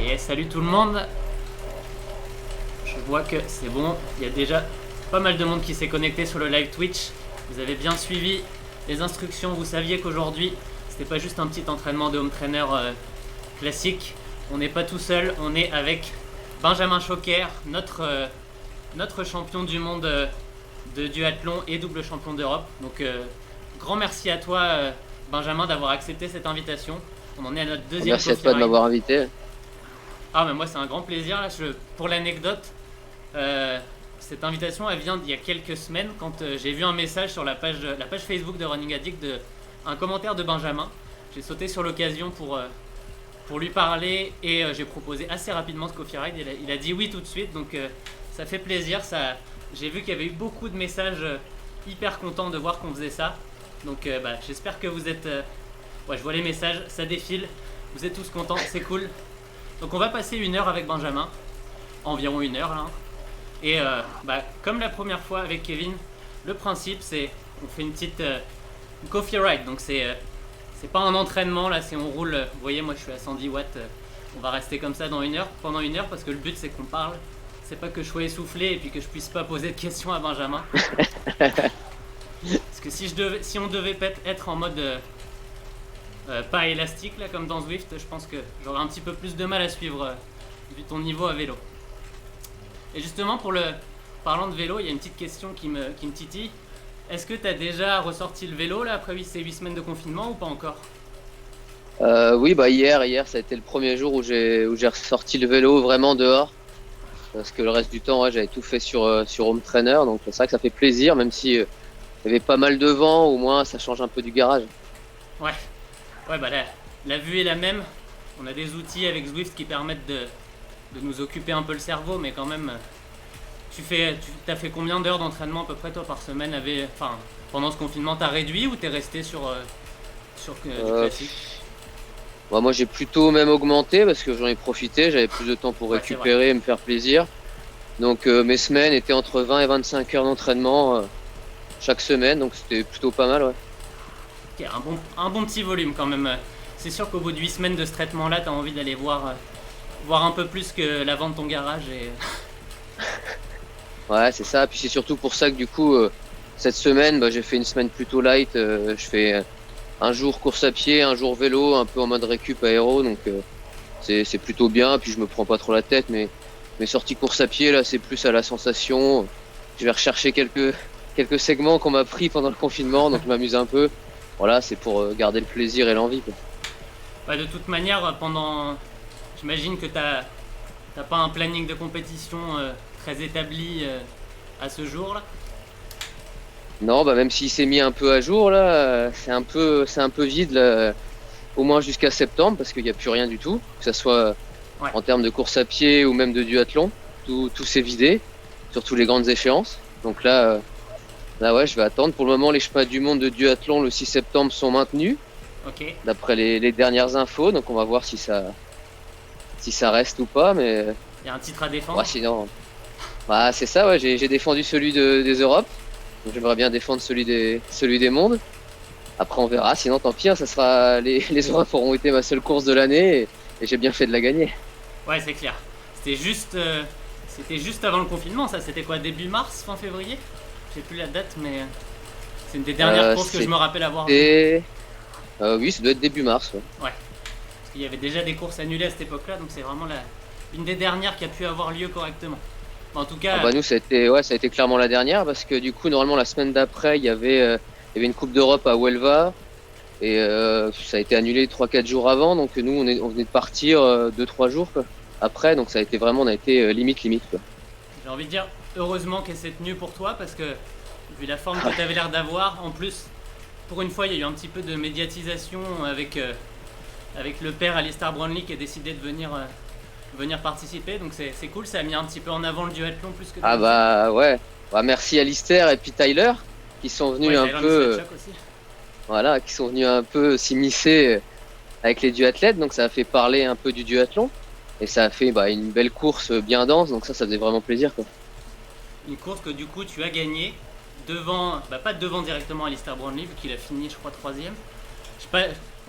Et salut tout le monde. Je vois que c'est bon. Il y a déjà pas mal de monde qui s'est connecté sur le live Twitch. Vous avez bien suivi les instructions. Vous saviez qu'aujourd'hui, c'était pas juste un petit entraînement de home trainer classique. On n'est pas tout seul. On est avec Benjamin Choquer, notre champion du monde de duathlon et double champion d'Europe. Donc, grand merci à toi, Benjamin, d'avoir accepté cette invitation. On en est à notre deuxième Merci à toi de m'avoir invité. Ah, mais moi, c'est un grand plaisir. Là, pour l'anecdote, cette invitation, elle vient d'il y a quelques semaines quand j'ai vu un message sur la page Facebook de Running Addict, un commentaire de Benjamin. J'ai sauté sur l'occasion pour lui parler et j'ai proposé assez rapidement ce Coffee Ride. Il a dit oui tout de suite, donc ça fait plaisir. J'ai vu qu'il y avait eu beaucoup de messages hyper contents de voir qu'on faisait ça. Donc j'espère que vous êtes... ouais, je vois les messages, ça défile. Vous êtes tous contents, c'est cool. Donc on va passer 1 heure avec Benjamin, environ 1 heure là. Et comme la première fois avec Kevin, le principe c'est on fait une petite coffee ride. Donc c'est pas un entraînement là, c'est on roule. Vous voyez, moi je suis à 110 watts. On va rester comme ça pendant 1 heure parce que le but c'est qu'on parle. C'est pas que je sois essoufflé et puis que je puisse pas poser de questions à Benjamin. Parce que si on devait être en mode pas élastique là comme dans Zwift, je pense que j'aurais un petit peu plus de mal à suivre vu ton niveau à vélo. Et justement parlant de vélo, il y a une petite question qui me titille. Est-ce que tu as déjà ressorti le vélo là après ces 8 semaines de confinement ou pas encore? Oui, hier, ça a été le premier jour où j'ai ressorti le vélo vraiment dehors. Parce que le reste du temps, ouais, j'avais tout fait sur home trainer. Donc c'est vrai que ça fait plaisir, même si il y avait pas mal de vent, au moins ça change un peu du garage. Ouais, la vue est la même. On a des outils avec Zwift qui permettent de nous occuper un peu le cerveau, mais quand même, t'as fait combien d'heures d'entraînement à peu près toi par semaine pendant ce confinement? T'as réduit ou t'es resté sur du classique? Moi j'ai plutôt même augmenté parce que j'en ai profité, j'avais plus de temps pour récupérer et me faire plaisir. Donc mes semaines étaient entre 20 et 25 heures d'entraînement chaque semaine, donc c'était plutôt pas mal, ouais. Okay, un bon petit volume quand même. C'est sûr qu'au bout de 8 semaines de ce traitement là, t'as envie d'aller voir un peu plus que l'avant de ton garage et... Ouais, c'est ça. Puis c'est surtout pour ça que du coup, cette semaine, j'ai fait une semaine plutôt light. Je fais un jour course à pied, un jour vélo, un peu en mode récup aéro. Donc c'est plutôt bien. Puis je me prends pas trop la tête. Mais mes sorties course à pied, là, c'est plus à la sensation. Je vais rechercher quelques segments qu'on m'a pris pendant le confinement. Donc je m'amuse un peu. Voilà, c'est pour garder le plaisir et l'envie, quoi. Bah, de toute manière, j'imagine que t'as pas un planning de compétition très établi à ce jour là. Non, même s'il s'est mis un peu à jour là, c'est un peu vide là, au moins jusqu'à septembre parce qu'il n'y a plus rien du tout, que ça soit en termes de course à pied ou même de duathlon, tout s'est vidé, surtout les grandes échéances. Donc là ouais, je vais attendre. Pour le moment, les championnats du monde de duathlon le 6 septembre sont maintenus, d'après les dernières infos. Donc on va voir si ça reste ou pas, mais il y a un titre à défendre. Ouais, sinon, c'est ça. Ouais, j'ai défendu celui des Europes. Donc j'aimerais bien défendre celui des mondes. Après on verra, sinon tant pis, ça sera les Europes auront été ma seule course de l'année et j'ai bien fait de la gagner. Ouais, c'est clair. C'était juste avant le confinement, ça. C'était quoi, début mars, fin février? J'ai plus la date, mais c'est une des dernières courses que je me rappelle avoir vu. Oui, ça doit être début mars. Ouais. Parce qu'il y avait déjà des courses annulées à cette époque-là, donc c'est vraiment une des dernières qui a pu avoir lieu correctement. En tout cas, nous ça a été clairement la dernière parce que du coup normalement la semaine d'après il y avait une Coupe d'Europe à Huelva et ça a été annulé 3-4 jours avant, donc nous on venait de partir 2-3 jours quoi, après, donc ça a été vraiment, on a été limite quoi. J'ai envie de dire heureusement qu'elle s'est tenue pour toi parce que vu la forme que tu avais l'air d'avoir, en plus pour une fois il y a eu un petit peu de médiatisation avec le père Alistair Brownlee qui a décidé de venir participer, donc c'est cool, ça a mis un petit peu en avant le duathlon plus que... Ouais, merci Alistair et puis Tyler qui sont venus qui sont venus un peu s'immiscer avec les duathlètes, donc ça a fait parler un peu du duathlon et ça a fait une belle course bien dense, donc ça faisait vraiment plaisir quoi. Une course que du coup tu as gagnée devant, pas devant directement Alistair Brownlee vu qu'il a fini je crois 3ème.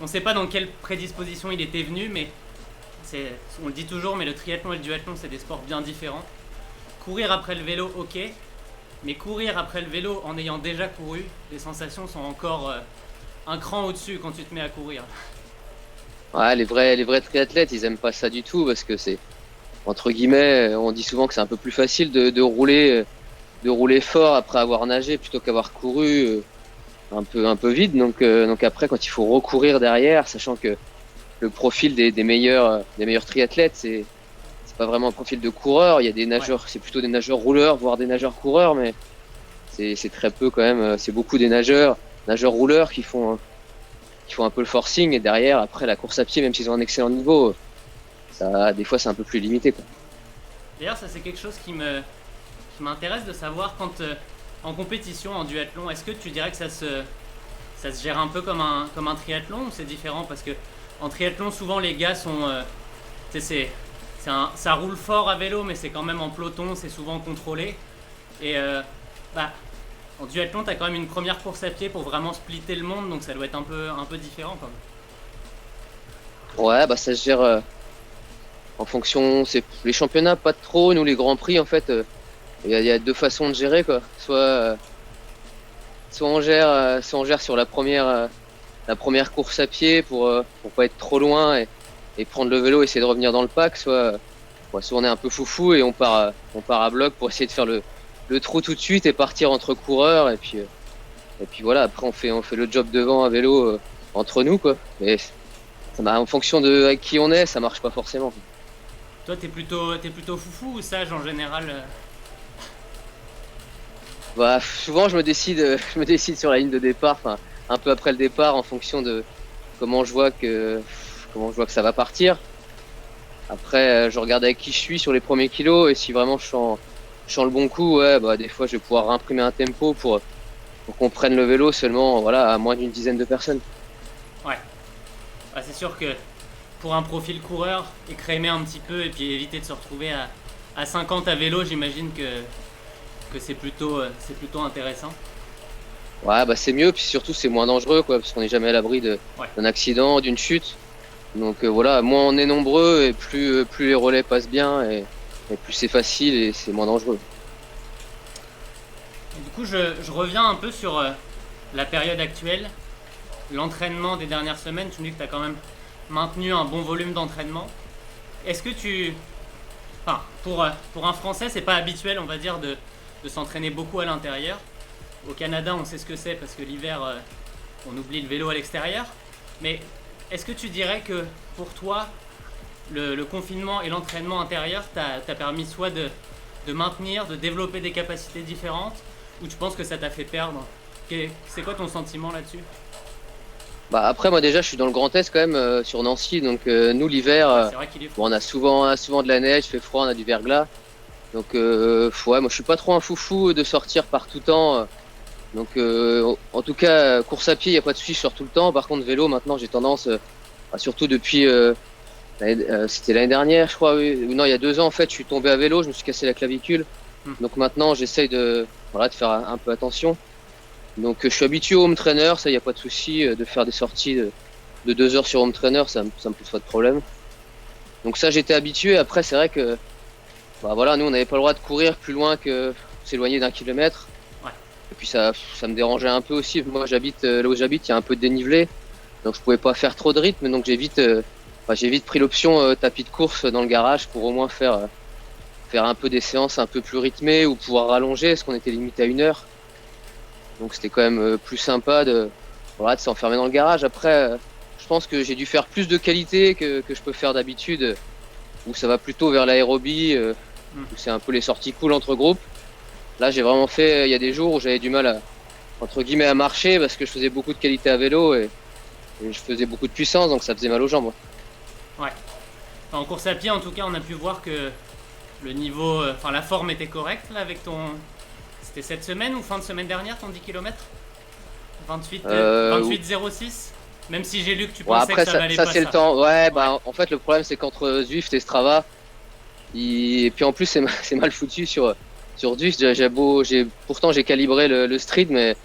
On sait pas dans quelle prédisposition il était venu, mais on le dit toujours, mais le triathlon et le duathlon, c'est des sports bien différents. Courir après le vélo, ok, mais courir après le vélo en ayant déjà couru, les sensations sont encore un cran au-dessus quand tu te mets à courir. Ouais, les vrais triathlètes, ils aiment pas ça du tout parce que c'est, entre guillemets, on dit souvent que c'est un peu plus facile de rouler fort après avoir nagé plutôt qu'avoir couru un peu vite. Donc après, quand il faut recourir derrière, sachant que le profil des meilleurs triathlètes, c'est pas vraiment un profil de coureur. Il y a des nageurs, c'est plutôt des nageurs rouleurs, voire des nageurs coureurs, mais c'est très peu quand même. C'est beaucoup des nageurs rouleurs qui font un peu le forcing, et derrière, après la course à pied, même s'ils ont un excellent niveau, ça, des fois, c'est un peu plus limité, quoi. D'ailleurs, ça c'est quelque chose qui m'intéresse de savoir quand en compétition, en duathlon, est-ce que tu dirais que ça se gère un peu comme un triathlon, ou c'est différent? Parce que en triathlon, souvent les gars sont, ça roule fort à vélo, mais c'est quand même en peloton, c'est souvent contrôlé. Et en duathlon, tu as quand même une première course à pied pour vraiment splitter le monde, donc ça doit être un peu différent quand même. Ouais, bah ça se gère en fonction. C'est les championnats, pas trop. Nous, les grands prix, en fait, il y a deux façons de gérer, quoi. Soit on gère sur la première course à pied pour pas être trop loin et prendre le vélo, essayer de revenir dans le pack, soit on est un peu foufou et on part à bloc pour essayer de faire le trou tout de suite et partir entre coureurs, et puis voilà, après on fait le job devant à vélo entre nous, quoi. Mais en fonction de avec qui on est, ça marche pas forcément. Toi, t'es plutôt foufou ou sage en général? Bah, souvent je me décide sur la ligne de départ, enfin un peu après le départ, en fonction de comment je vois que ça va partir. Après, je regarde avec qui je suis sur les premiers kilos, et si vraiment je sens le bon coup, ouais, bah des fois je vais pouvoir imprimer un tempo pour qu'on prenne le vélo seulement, voilà, à moins d'une dizaine de personnes. Ouais. C'est sûr que pour un profil coureur, écrémer un petit peu et puis éviter de se retrouver à 50 à vélo, j'imagine que c'est plutôt intéressant. Ouais, bah c'est mieux, puis surtout c'est moins dangereux, quoi, parce qu'on n'est jamais à l'abri d'un accident, d'une chute. Donc voilà, moins on est nombreux et plus les relais passent bien, et plus c'est facile et c'est moins dangereux. Et du coup, je reviens un peu sur la période actuelle, l'entraînement des dernières semaines. Tu me dis que tu as quand même maintenu un bon volume d'entraînement. Est-ce que enfin, pour un Français, c'est pas habituel, on va dire, de s'entraîner beaucoup à l'intérieur. Au Canada, on sait ce que c'est parce que l'hiver, on oublie le vélo à l'extérieur. Mais est-ce que tu dirais que pour toi, le confinement et l'entraînement intérieur t'a permis soit de maintenir, de développer des capacités différentes, ou tu penses que ça t'a fait perdre? C'est quoi ton sentiment là-dessus? Bah après, moi déjà je suis dans le Grand Est quand même, sur Nancy, donc nous l'hiver, c'est vrai qu'il est fou. bon, on a souvent de la neige, il fait froid, on a du verglas. Donc ouais, moi je suis pas trop un foufou de sortir par tout temps. Donc en tout cas, course à pied, il n'y a pas de souci, je sors tout le temps. Par contre, vélo, maintenant j'ai tendance, surtout depuis, c'était l'année dernière, je crois, oui. Non, il y a 2 ans en fait, je suis tombé à vélo, je me suis cassé la clavicule. Donc maintenant, j'essaye de faire un peu attention. Donc je suis habitué au home trainer, ça, il n'y a pas de souci, de faire des sorties de 2 heures sur home trainer, ça me pose pas de problème. Donc ça, j'étais habitué. Après, c'est vrai que bah voilà, nous on n'avait pas le droit de courir plus loin que s'éloigner d'1 kilomètre. Ouais. Et puis ça me dérangeait un peu aussi. Moi j'habite là où j'habite, il y a un peu de dénivelé, donc je pouvais pas faire trop de rythme. Donc j'ai vite pris l'option tapis de course dans le garage pour au moins faire un peu des séances un peu plus rythmées ou pouvoir rallonger, parce qu'on était limité à 1 heure. Donc c'était quand même plus sympa de s'enfermer dans le garage. Après, je pense que j'ai dû faire plus de qualité que je peux faire d'habitude, où ça va plutôt vers l'aérobie, où c'est un peu les sorties cool entre groupes. Là, j'ai vraiment fait, il y a des jours où j'avais du mal entre guillemets à marcher parce que je faisais beaucoup de qualité à vélo et je faisais beaucoup de puissance, donc ça faisait mal aux jambes. Ouais. En course à pied, en tout cas, on a pu voir que le niveau, la forme était correcte là avec ton. C'était cette semaine ou fin de semaine dernière, ton 10 km 28,06. Même si j'ai lu que tu pensais après, que ça valait ça pas c'est ça. le temps. Ouais, bah en fait le problème c'est qu'entre Zwift et Strava, et puis en plus c'est mal foutu sur Zwift. Pourtant j'ai calibré le street, mais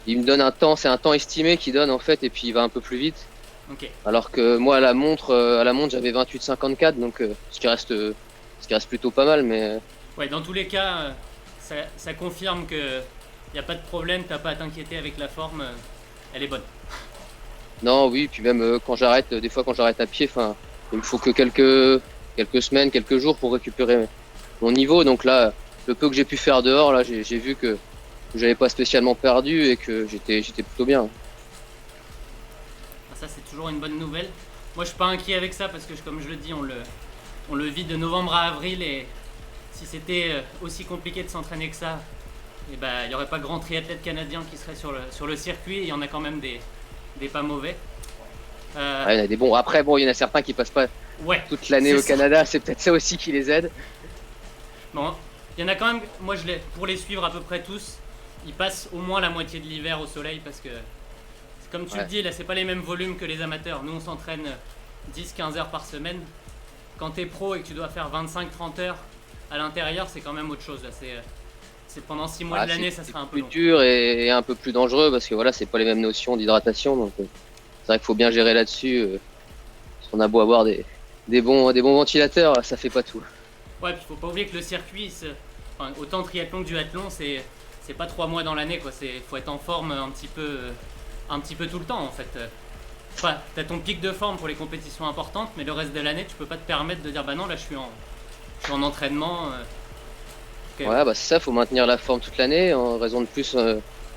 il me donne un temps, c'est un temps estimé qu'il donne en fait, et puis il va un peu plus vite. Ok. Alors que moi, à la montre j'avais 28,54, donc ce qui reste plutôt pas mal. Mais Ouais, dans tous les cas, ça confirme que y a pas de problème, t'as pas à t'inquiéter avec la forme, elle est bonne. non, oui, puis même quand j'arrête, des fois quand j'arrête à pied, enfin, il me faut que quelques semaines, quelques jours pour récupérer mon niveau. Donc là, le peu que j'ai pu faire dehors, là, j'ai vu que j'avais pas spécialement perdu et que j'étais plutôt bien. Ah, ça, c'est toujours une bonne nouvelle. Moi, je suis pas inquiet avec ça parce que, comme je le dis, on le vit de novembre à avril et si c'était aussi compliqué de s'entraîner que ça, et ben, il n'y aurait pas grand triathlète canadien qui serait sur le circuit. Il y en a quand même des pas mauvais. Ouais, il y en a des bons. Après, bon, il y en a certains qui passent pas Ouais, toute l'année c'est au ça. Canada. C'est peut-être ça aussi qui les aide. Bon, il y en a quand même, moi, pour les suivre à peu près tous, ils passent au moins la moitié de l'hiver au soleil parce que, comme tu le Ouais. dis, là, c'est pas les mêmes volumes que les amateurs. Nous, on s'entraîne 10-15 heures par semaine. Quand t'es pro et que tu dois faire 25-30 heures à l'intérieur, c'est quand même autre chose. Là, c'est pendant 6 mois Ah, de l'année, ça sera un peu plus long. dur et un peu plus dangereux parce que voilà, c'est pas les mêmes notions d'hydratation. Donc, c'est vrai qu'il faut bien gérer là-dessus. Parce qu'on a beau avoir des bons ventilateurs, ça fait pas tout. Ouais, puis faut pas oublier que le circuit, enfin, autant triathlon que duathlon, c'est pas 3 mois dans l'année, quoi. Faut être en forme un petit peu tout le temps, en fait. Enfin, t'as ton pic de forme pour les compétitions importantes, mais le reste de l'année, tu peux pas te permettre de dire bah non, là je suis en entraînement. Ok. Ouais, bah c'est ça, faut maintenir la forme toute l'année. En raison de plus,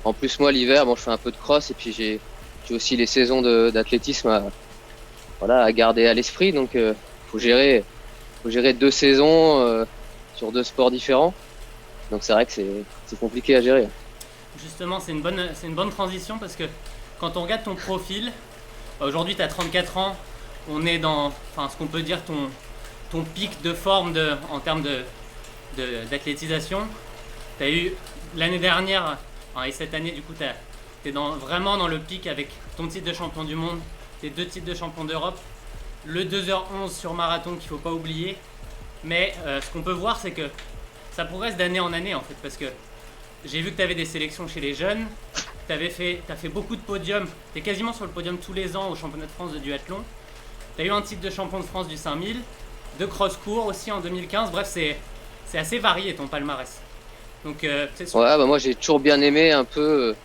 en plus moi l'hiver, bon, je fais un peu de cross et puis j'ai aussi les saisons d'athlétisme à garder à l'esprit. Donc faut gérer, faut gérer 2 saisons sur 2 sports différents. Donc c'est vrai que c'est compliqué à gérer. Justement, c'est une bonne transition parce que quand on regarde ton profil, aujourd'hui tu as 34 ans, on est dans enfin, ce qu'on peut dire ton pic de forme en termes d'athlétisation. Tu as eu l'année dernière, hein, et cette année, du coup, tu es vraiment dans le pic avec ton titre de champion du monde, tes 2 titres de champion d'Europe, le 2h11 sur marathon qu'il ne faut pas oublier. Mais ce qu'on peut voir, c'est que ça progresse d'année en année en fait, parce que j'ai vu que tu avais des sélections chez les jeunes, tu as fait beaucoup de podiums, tu es quasiment sur le podium tous les ans au championnat de France de duathlon, tu as eu un titre de champion de France du 5000, de cross-court aussi en 2015, bref, c'est assez varié ton palmarès. Donc, c'est sûr. Ouais, bah moi j'ai toujours bien aimé un peu,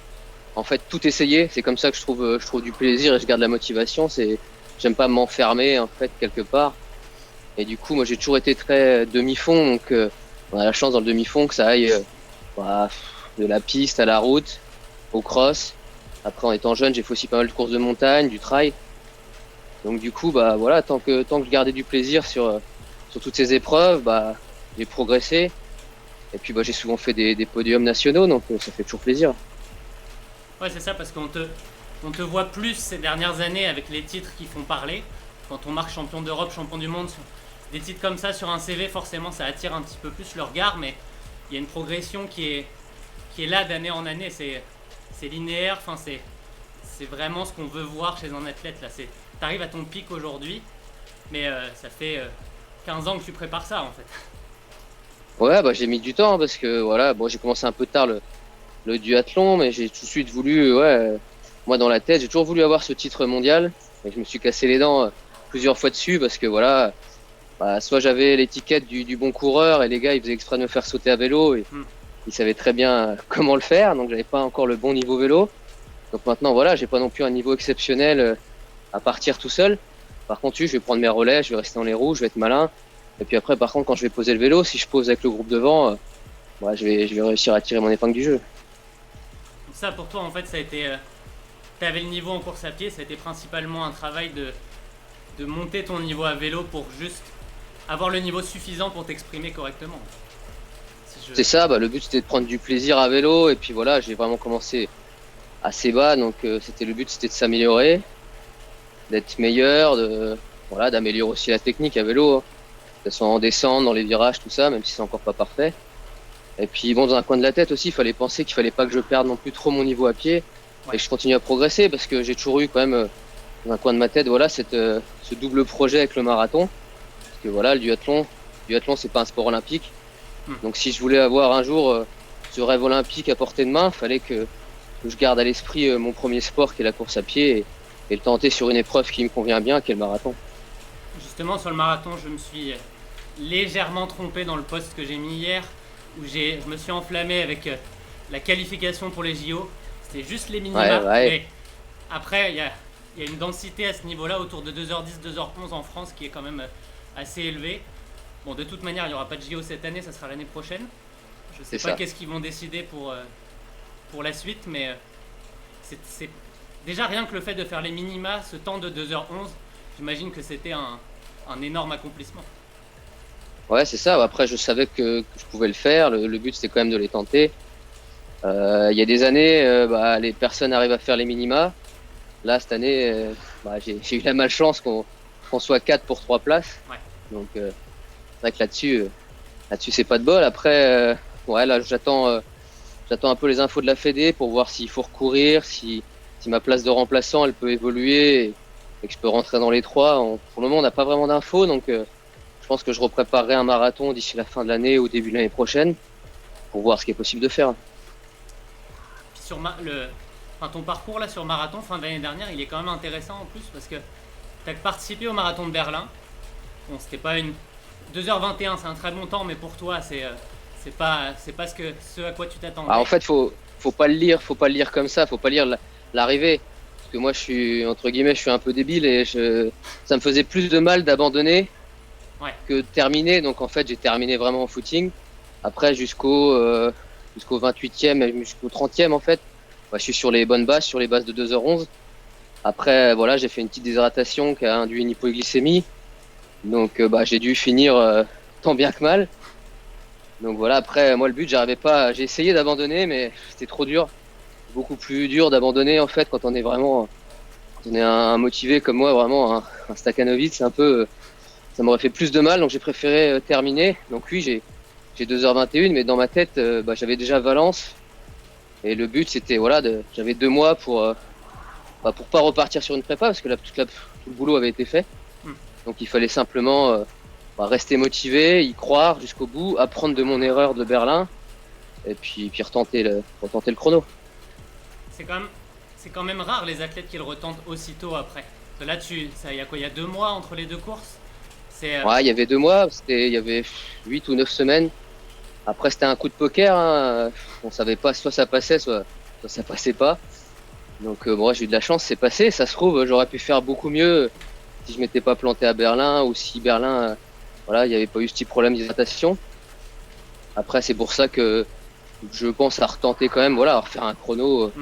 en fait tout essayer. C'est comme ça que je trouve du plaisir et je garde la motivation. J'aime pas m'enfermer en fait quelque part. Et du coup, moi j'ai toujours été très demi-fond, donc on a la chance dans le demi-fond que ça aille bah, de la piste à la route, au cross. Après, en étant jeune, j'ai fait aussi pas mal de courses de montagne, du trail. Donc du coup, bah voilà, tant que je gardais du plaisir sur toutes ces épreuves, bah j'ai progressé. Et puis bah j'ai souvent fait des podiums nationaux, donc ça fait toujours plaisir. Ouais, c'est ça, parce on te voit plus ces dernières années avec les titres qui font parler. Quand on marque champion d'Europe, champion du monde, des titres comme ça sur un CV, forcément, ça attire un petit peu plus le regard, mais il y a une progression qui est là d'année en année. C'est linéaire, enfin, c'est vraiment ce qu'on veut voir chez un athlète. Là, t'arrives à ton pic aujourd'hui, mais ça fait 15 ans que tu prépares ça, en fait. Ouais, bah j'ai mis du temps parce que voilà, bon j'ai commencé un peu tard le duathlon, mais j'ai tout de suite voulu, ouais, moi dans la tête, j'ai toujours voulu avoir ce titre mondial. Et je me suis cassé les dents plusieurs fois dessus parce que voilà, bah, soit j'avais l'étiquette du bon coureur et les gars ils faisaient exprès de me faire sauter à vélo et Hmm. ils savaient très bien comment le faire, donc j'avais pas encore le bon niveau vélo. Donc maintenant voilà, j'ai pas non plus un niveau exceptionnel à partir tout seul. Par contre, oui, je vais prendre mes relais, je vais rester dans les roues, je vais être malin. Et puis après, par contre, quand je vais poser le vélo, si je pose avec le groupe devant, ouais, je vais réussir à tirer mon épingle du jeu. Ça, pour toi, en fait, ça a été. T'avais le niveau en course à pied, ça a été principalement un travail de monter ton niveau à vélo pour juste avoir le niveau suffisant pour t'exprimer correctement. Si je... C'est ça, bah, le but c'était de prendre du plaisir à vélo. Et puis voilà, j'ai vraiment commencé assez bas. Donc le but c'était de s'améliorer, d'être meilleur, voilà, d'améliorer aussi la technique à vélo, hein. Que ce soit en descente, dans les virages, tout ça, même si c'est encore pas parfait. Et puis bon, dans un coin de la tête aussi, il fallait penser qu'il fallait pas que je perde non plus trop mon niveau à pied. Ouais. Et que je continue à progresser parce que j'ai toujours eu quand même dans un coin de ma tête, voilà, ce double projet avec le marathon. Parce que voilà, le duathlon c'est pas un sport olympique. Donc si je voulais avoir un jour ce rêve olympique à portée de main, fallait que je garde à l'esprit mon premier sport qui est la course à pied le tenter sur une épreuve qui me convient bien, qui est le marathon. Justement, sur le marathon, je me suis légèrement trompé dans le post que j'ai mis hier, où je me suis enflammé avec la qualification pour les JO. C'était juste les minima, mais après, il y a une densité à ce niveau-là, autour de 2h10, 2h11 en France, qui est quand même assez élevée. Bon, de toute manière, il n'y aura pas de JO cette année, ça sera l'année prochaine. Je sais pas qu'est-ce qu'ils vont décider pour la suite, mais c'est déjà rien que le fait de faire les minima, ce temps de 2h11, j'imagine que c'était un énorme accomplissement. Ouais, c'est ça. Après, je savais que je pouvais le faire. Le but, c'était quand même de les tenter. Il y a des années, les personnes arrivent à faire les minima. Là, cette année, j'ai eu la malchance qu'on soit 4 pour 3 places. Ouais. Donc, c'est vrai que là-dessus, c'est pas de bol. Après, là, j'attends un peu les infos de la Fédé pour voir s'il faut recourir, si ma place de remplaçant, elle peut évoluer et que je peux rentrer dans les 3. Pour le moment, on n'a pas vraiment d'infos, donc je pense que je repréparerai un marathon d'ici la fin de l'année ou début de l'année prochaine pour voir ce qui est possible de faire. Sur ton parcours là sur marathon fin de l'année dernière, il est quand même intéressant en plus parce que tu as participé au marathon de Berlin. Bon, c'était pas une 2h21, c'est un très bon temps, mais pour toi, c'est pas ce à quoi tu t'attendais. En fait, faut pas le lire comme ça, faut pas lire l'arrivée. Parce que moi, je suis un peu débile et ça me faisait plus de mal d'abandonner que de terminer. Donc en fait, j'ai terminé vraiment en footing. Après, jusqu'au 28e et jusqu'au 30e en fait, je suis sur les bonnes bases, sur les bases de 2h11. Après, voilà, j'ai fait une petite déshydratation qui a induit une hypoglycémie. Donc j'ai dû finir tant bien que mal. Donc voilà, après moi le but, j'ai essayé d'abandonner mais c'était trop dur. Beaucoup plus dur d'abandonner en fait quand on est un motivé comme moi, vraiment un Stakhanovic, c'est un peu ça m'aurait fait plus de mal, donc j'ai préféré terminer. Donc oui, j'ai 2h21, mais dans ma tête, j'avais déjà Valence. Et le but, c'était, j'avais 2 mois pour pas repartir sur une prépa, parce que tout le boulot avait été fait. Donc il fallait simplement rester motivé, y croire jusqu'au bout, apprendre de mon erreur de Berlin, et puis retenter le chrono. C'est quand même rare les athlètes qui le retentent aussitôt après. Là, il y a 2 mois entre les 2 courses. Ouais, il y avait 2 mois, il y avait 8 ou 9 semaines. Après, c'était un coup de poker. Hein. On savait pas, soit ça passait, soit ça passait pas. Donc, moi, j'ai eu de la chance, c'est passé. Ça se trouve, j'aurais pu faire beaucoup mieux si je m'étais pas planté à Berlin ou si Berlin, il n'y avait pas eu ce petit problème d'hydratation. Après, c'est pour ça que je pense à retenter quand même, à refaire un chrono.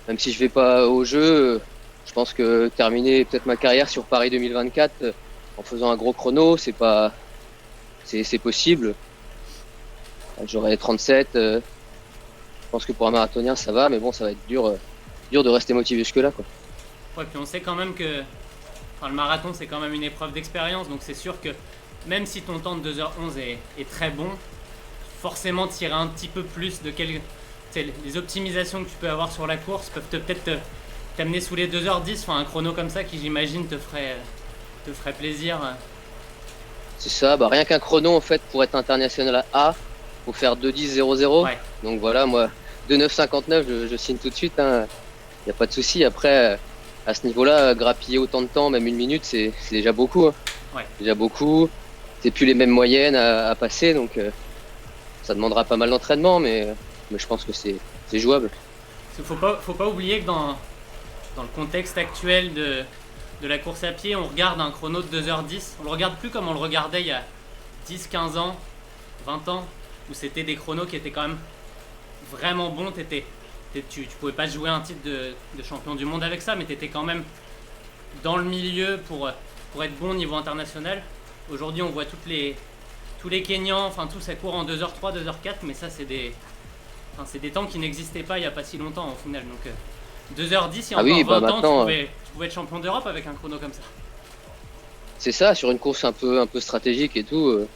Même si je vais pas au jeu, je pense que terminer peut-être ma carrière sur Paris 2024 en faisant un gros chrono, c'est possible. J'aurai 37. Je pense que pour un marathonien, ça va, mais bon, ça va être dur de rester motivé jusque-là, quoi. Ouais, puis on sait quand même que le marathon, c'est quand même une épreuve d'expérience, donc c'est sûr que même si ton temps de 2h11 est très bon, forcément tirer un petit peu plus de les optimisations que tu peux avoir sur la course peuvent peut-être t'amener sous les 2h10, enfin un chrono comme ça qui j'imagine te ferait plaisir. C'est ça, rien qu'un chrono en fait pour être international A, faut faire 2:10.00. Ouais. Donc voilà, moi 2:9.59, je signe tout de suite, hein. Y a pas de souci. Après, à ce niveau-là, grappiller autant de temps, même 1 minute, c'est déjà beaucoup. Hein. Ouais. Déjà beaucoup. C'est plus les mêmes moyennes à passer, donc ça demandera pas mal d'entraînement, mais je pense que c'est jouable. Faut pas oublier que dans le contexte actuel de la course à pied, on regarde un chrono de 2h10. On le regarde plus comme on le regardait il y a 10, 15 ans, 20 ans, où c'était des chronos qui étaient quand même vraiment bons. Tu pouvais pas jouer un titre de champion du monde avec ça, mais tu étais quand même dans le milieu pour être bon au niveau international. Aujourd'hui, on voit tous les Kenyans, tout ça court en 2h03, 2h04, mais ça, c'est des temps qui n'existaient pas il n'y a pas si longtemps au final. Donc 2h10, il y a encore 20 ans, tu pouvais être champion d'Europe avec un chrono comme ça. C'est ça, sur une course un peu stratégique et tout.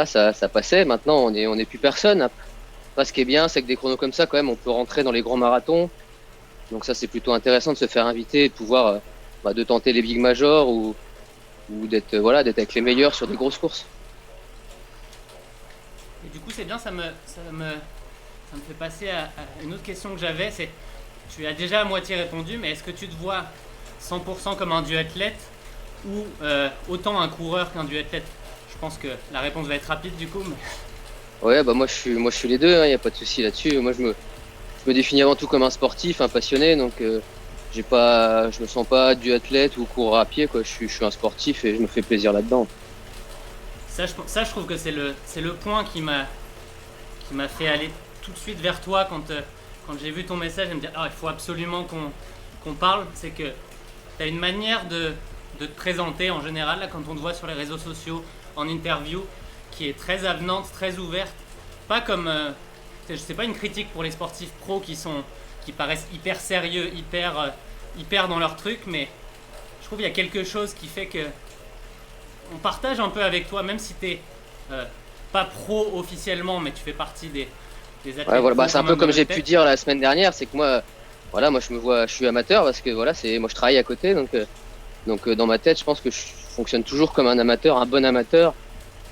Ça passait. Maintenant, on est plus personne. Après, ce qui est bien, c'est que des chronos comme ça, quand même, on peut rentrer dans les grands marathons. Donc ça, c'est plutôt intéressant de se faire inviter et de pouvoir de tenter les big majors ou d'être avec les meilleurs sur des grosses courses. Et du coup, c'est bien, ça me fait passer à une autre question que j'avais. Tu as déjà à moitié répondu, mais est-ce que tu te vois 100% comme un duathlète ou autant un coureur qu'un duathlète? Je pense que la réponse va être rapide du coup. Mais... Ouais, bah moi je suis les deux, il n'y a pas de souci là-dessus. Moi je me définis avant tout comme un sportif, un passionné, donc je me sens pas duathlète ou coureur à pied, quoi. Je suis un sportif et je me fais plaisir là-dedans. Ça, je trouve que c'est le point qui m'a fait aller tout de suite vers toi quand j'ai vu ton message et me dire il faut absolument qu'on parle. C'est que tu as une manière de te présenter en général, là, quand on te voit sur les réseaux sociaux, en interview, qui est très avenante, très ouverte. Pas comme. C'est pas une critique pour les sportifs pros qui paraissent hyper sérieux, hyper dans leur truc, mais je trouve qu'il y a quelque chose qui fait que on partage un peu avec toi, même si t'es pas pro officiellement, mais tu fais partie des athlètes. Ouais, voilà, bah, c'est un peu comme j'ai pu dire la semaine dernière, c'est que moi, voilà, moi je suis amateur parce que voilà, moi je travaille à côté, donc dans ma tête, je pense que je fonctionne toujours comme un amateur, un bon amateur.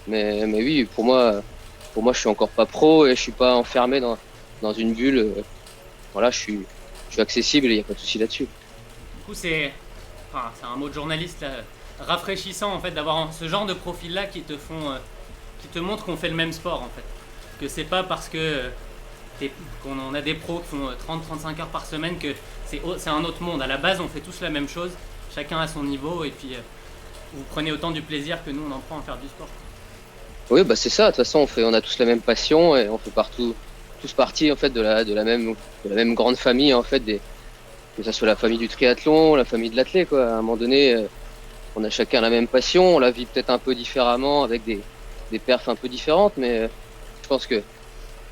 Mais oui, pour moi, je suis encore pas pro et je suis pas enfermé dans une bulle. Voilà, je suis accessible et il n'y a pas de souci là-dessus. Du coup, c'est un mot de journaliste là, rafraîchissant en fait d'avoir ce genre de profil-là qui te montrent qu'on fait le même sport en fait. Que c'est pas parce que qu'on a des pros qui font 30-35 heures par semaine que c'est un autre monde. À la base, on fait tous la même chose, chacun à son niveau et puis vous prenez autant du plaisir que nous on en prend à faire du sport. Oui, bah c'est ça. De toute façon, on a tous la même passion et on fait tous partie en fait de la même grande famille en fait que ça soit la famille du triathlon, la famille de l'athlète quoi. À un moment donné, on a chacun la même passion, on la vit peut-être un peu différemment avec des perfs un peu différentes, mais je pense que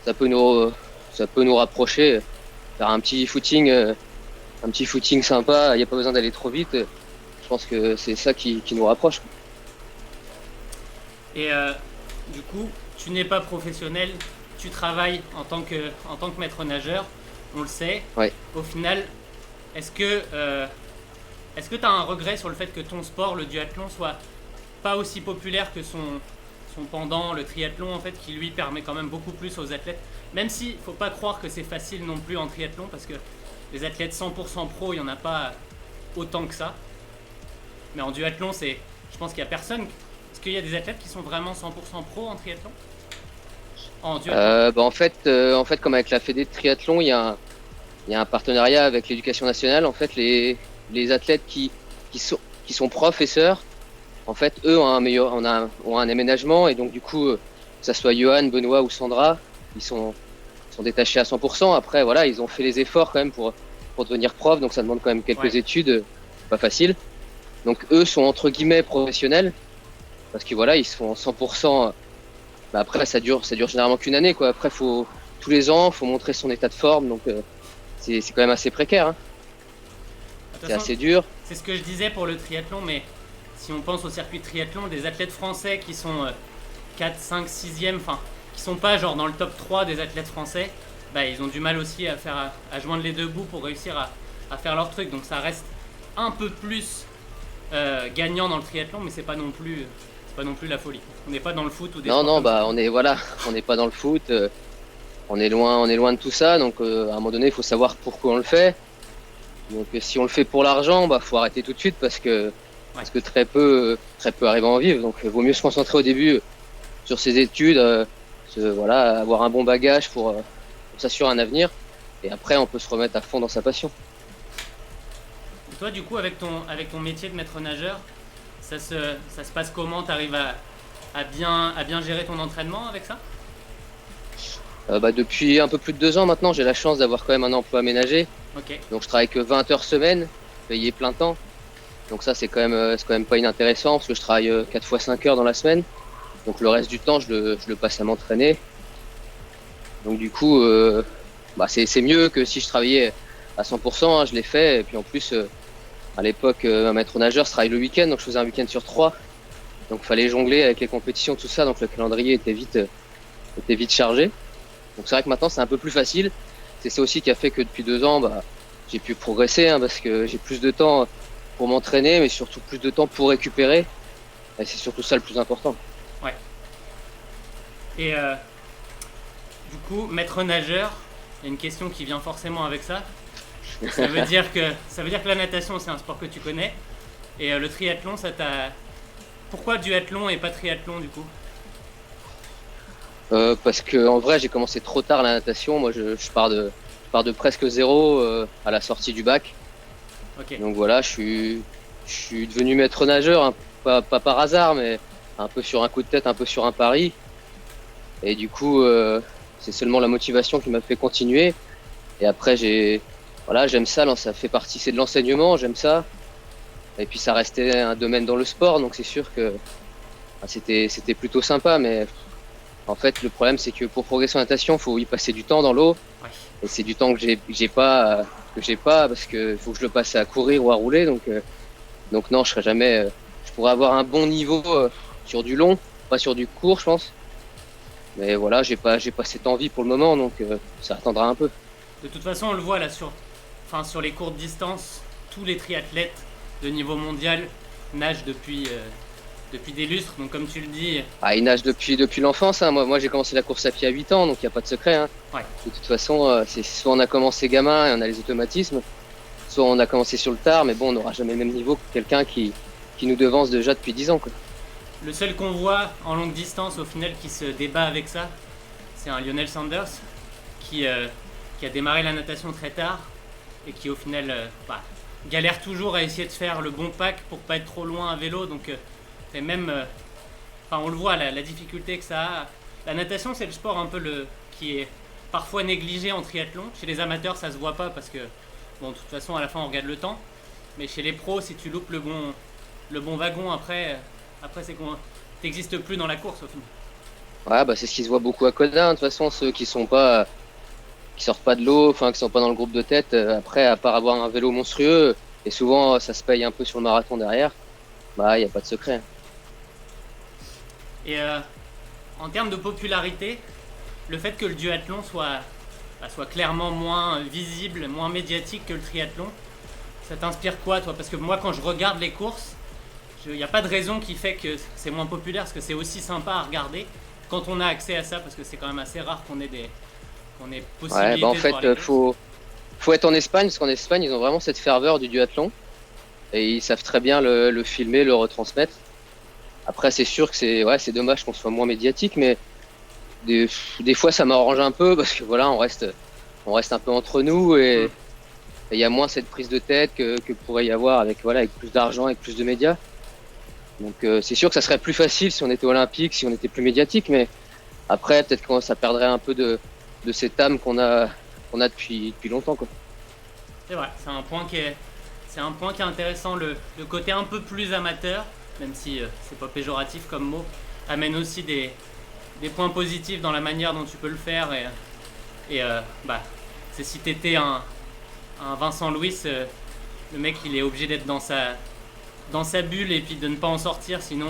ça peut nous rapprocher, faire un petit footing sympa. Il n'y a pas besoin d'aller trop vite. Je pense que c'est ça qui nous rapproche, quoi. Et du coup, tu n'es pas professionnel, tu travailles en tant que maître nageur, on le sait. Ouais. Au final, est-ce que tu as un regret sur le fait que ton sport, le duathlon, soit pas aussi populaire que son pendant, le triathlon, en fait, qui lui permet quand même beaucoup plus aux athlètes? Même s'il ne faut pas croire que c'est facile non plus en triathlon, parce que les athlètes 100% pro, il n'y en a pas autant que ça. Mais en duathlon, je pense qu'il n'y a personne. Est-ce qu'il y a des athlètes qui sont vraiment 100% pro en triathlon? Bah, en fait, comme avec la Fédé de triathlon, il y a un partenariat avec l'Éducation nationale. En fait, les athlètes qui sont professeurs, en fait, eux ont un aménagement et donc du coup, que ça soit Johan, Benoît ou Sandra, ils sont détachés à 100%. Après, voilà, ils ont fait les efforts quand même pour devenir prof, donc ça demande quand même quelques études, pas facile. Donc eux sont entre guillemets professionnels parce que voilà, ils sont 100%. Bah après, ça dure généralement qu'une année, quoi. Après, tous les ans, faut montrer son état de forme, donc c'est quand même assez précaire, hein. C'est assez dur. C'est ce que je disais pour le triathlon, mais si on pense au circuit de triathlon, des athlètes français qui sont 4, 5, 6e, enfin, qui sont pas genre dans le top 3 des athlètes français, bah, ils ont du mal aussi à joindre les deux bouts pour réussir à faire leur truc. Donc ça reste un peu plus gagnant dans le triathlon, mais c'est pas non plus la folie. On n'est pas dans le foot ou des Non, sports bah on n'est pas dans le foot. On est loin de tout ça. Donc à un moment donné, il faut savoir pourquoi on le fait. Donc si on le fait pour l'argent, bah faut arrêter tout de suite parce que très peu arrivent à en vivre. Donc vaut mieux se concentrer au début sur ses études, avoir un bon bagage pour s'assurer un avenir. Et après, on peut se remettre à fond dans sa passion. Et toi, du coup, avec ton métier de maître nageur, ça se passe comment? Tu arrives à bien gérer ton entraînement avec ça? Depuis un peu plus de 2 ans maintenant, j'ai la chance d'avoir quand même un emploi aménagé. Okay. Donc je travaille que 20 heures semaine, payé plein temps. Donc ça c'est quand même pas inintéressant parce que je travaille 4 fois 5 heures dans la semaine. Donc le reste du temps je le passe à m'entraîner. Donc du coup c'est mieux que si je travaillais à 100%, hein, je l'ai fait. Et puis en plus à l'époque un maître nageur se travaille le week-end, donc je faisais un week-end sur 3. Donc il fallait jongler avec les compétitions, tout ça, donc le calendrier était vite chargé. Donc c'est vrai que maintenant c'est un peu plus facile. C'est ça aussi qui a fait que depuis 2 ans, j'ai pu progresser, hein, parce que j'ai plus de temps pour m'entraîner, mais surtout plus de temps pour récupérer. Et c'est surtout ça le plus important. Ouais. Et du coup, maître nageur, il y a une question qui vient forcément avec ça. Ça veut dire que la natation, c'est un sport que tu connais. Et le triathlon, ça t'a... Pourquoi duathlon et pas triathlon, du coup? Parce que en vrai, j'ai commencé trop tard la natation. Moi, je pars de presque zéro à la sortie du bac. Ok. Donc voilà, je suis devenu maître nageur, hein, pas par hasard, mais un peu sur un coup de tête, un peu sur un pari. Et du coup, c'est seulement la motivation qui m'a fait continuer. Et après, voilà, j'aime ça, ça fait partie, c'est de l'enseignement, j'aime ça. Et puis ça restait un domaine dans le sport, donc c'est sûr que c'était plutôt sympa. Mais en fait, le problème, c'est que pour progresser en natation, faut y passer du temps dans l'eau. Ouais. Et c'est du temps que j'ai pas parce que faut que je le passe à courir ou à rouler. Donc non, je serai jamais. Je pourrais avoir un bon niveau sur du long, pas sur du court, je pense. Mais voilà, j'ai pas cette envie pour le moment, donc ça attendra un peu. De toute façon, on le voit là sur les courtes distances, tous les triathlètes de niveau mondial nagent depuis des lustres. Donc comme tu le dis, Ah, il nage depuis l'enfance, hein. Moi j'ai commencé la course à pied à 8 ans, donc il n'y a pas de secret, hein. ouais. De toute façon, c'est soit on a commencé gamin et on a les automatismes, soit on a commencé sur le tard, mais bon, on n'aura jamais le même niveau que quelqu'un qui nous devance déjà depuis 10 ans, quoi. Le seul qu'on voit en longue distance au final qui se débat avec ça, c'est un Lionel Sanders qui a démarré la natation très tard et qui au final galère toujours à essayer de faire le bon pack pour pas être trop loin à vélo. Donc et même, on le voit la difficulté que ça a. La natation, c'est le sport un peu qui est parfois négligé en triathlon. Chez les amateurs, ça se voit pas parce que bon, de toute façon, à la fin, on regarde le temps. Mais chez les pros, si tu loupes le bon wagon après c'est qu'on t'existes plus dans la course au final. Ouais, bah c'est ce qui se voit beaucoup à Konin, de toute façon, ceux qui sortent pas de l'eau, enfin qui sont pas dans le groupe de tête, après, à part avoir un vélo monstrueux, et souvent ça se paye un peu sur le marathon derrière, bah il y a pas de secret. Et en termes de popularité, le fait que le duathlon soit clairement moins visible, moins médiatique que le triathlon, ça t'inspire quoi toi? Parce que moi quand je regarde les courses, il n'y a pas de raison qui fait que c'est moins populaire, parce que c'est aussi sympa à regarder quand on a accès à ça, parce que c'est quand même assez rare qu'on ait possibilité Ouais, bah en de fait, voir les courses. faut être en Espagne, parce qu'en Espagne, ils ont vraiment cette ferveur du duathlon, et ils savent très bien le filmer, le retransmettre. Après, c'est sûr que c'est dommage qu'on soit moins médiatique, mais des fois, ça m'arrange un peu, parce que voilà, on reste un peu entre nous, et il y a moins cette prise de tête que pourrait y avoir avec plus d'argent, avec plus de médias. Donc c'est sûr que ça serait plus facile si on était olympique, si on était plus médiatique, mais après peut-être que ça perdrait un peu de cette âme qu'on a depuis longtemps, quoi. C'est vrai, c'est un point qui est intéressant. Le côté un peu plus amateur, même si c'est pas péjoratif comme mot, amène aussi des points positifs dans la manière dont tu peux le faire. Et c'est si t'étais un Vincent Louis, le mec il est obligé d'être dans sa bulle et puis de ne pas en sortir, sinon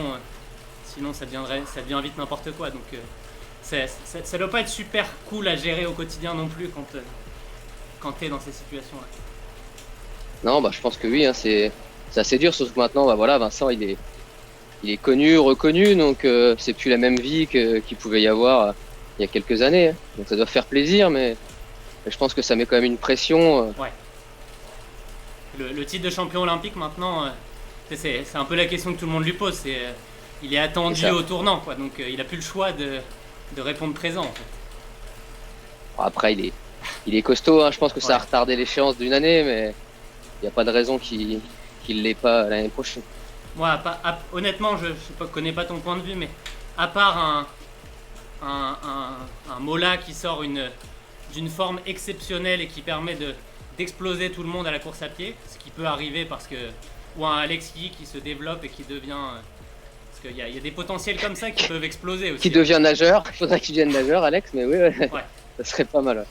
ça devient vite n'importe quoi. Donc ça doit pas être super cool à gérer au quotidien non plus quand t'es dans ces situations-là. Non, bah je pense que oui, hein, c'est assez dur, surtout que maintenant, bah voilà, Vincent il est connu, reconnu, donc c'est plus la même vie qu'il pouvait y avoir il y a quelques années, hein. Donc ça doit faire plaisir, mais je pense que ça met quand même une pression. Ouais. Le titre de champion olympique maintenant, c'est un peu la question que tout le monde lui pose. Il est attendu au tournant, quoi. Donc il a plus le choix de répondre présent, en fait. Bon, après, il est costaud, hein. Je pense que ça a retardé l'échéance d'une année, mais il n'y a pas de raison qu'il l'ait pas l'année prochaine. Moi, honnêtement, je connais pas ton point de vue, mais à part un Mola qui sort d'une forme exceptionnelle et qui permet d'exploser tout le monde à la course à pied, ce qui peut arriver ou un Alexis qui se développe et qui devient... parce qu'il y a des potentiels comme ça qui peuvent exploser aussi. Qui devient nageur, il faudrait qu'il devienne nageur, Alex, mais oui, ouais. Ça serait pas mal.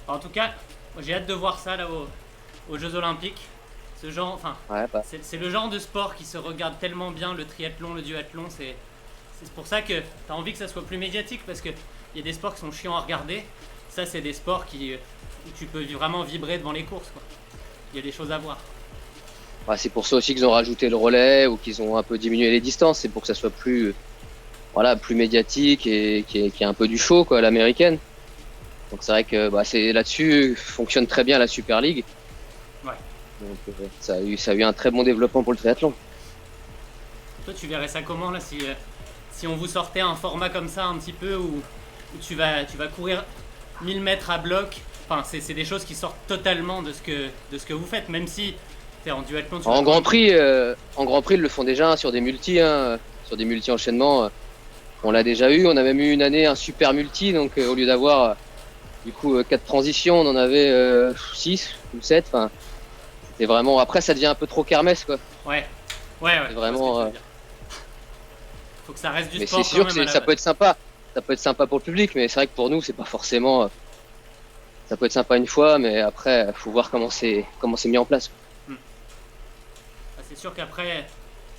En tout cas, j'ai hâte de voir ça là aux Jeux Olympiques. Ce genre, c'est le genre de sport qui se regarde tellement bien, le triathlon, le duathlon. C'est pour ça que tu as envie que ça soit plus médiatique, parce qu'il y a des sports qui sont chiants à regarder. Ça, c'est des sports où tu peux vraiment vibrer devant les courses, quoi. Il y a des choses à voir. Ouais, c'est pour ça aussi qu'ils ont rajouté le relais ou qu'ils ont un peu diminué les distances. C'est pour que ça soit plus médiatique et qu'il y ait un peu du show, quoi, à l'américaine. Donc c'est vrai que c'est là-dessus fonctionne très bien la Super League. Ouais. Donc ça a eu un très bon développement pour le triathlon. Toi, tu verrais ça comment là si on vous sortait un format comme ça un petit peu où tu vas courir 1000 mètres à bloc. Enfin, c'est des choses qui sortent totalement de ce que vous faites, même si t'es en duathlon. En Grand Prix, ils le font déjà sur des multis, sur des multi-enchaînements. On l'a déjà eu. On a même eu une année un super multi, donc au lieu d'avoir du coup 4 transitions, on en avait 6 ou 7. Enfin, c'était vraiment. Après, ça devient un peu trop kermesse, quoi. Ouais. C'est vraiment. Faut que ça reste du mais sport. c'est sûr quand que même, ça peut être sympa. Ça peut être sympa pour le public, mais c'est vrai que pour nous, c'est pas forcément. Ça peut être sympa une fois, mais après, faut voir comment c'est mis en place. C'est sûr qu'après,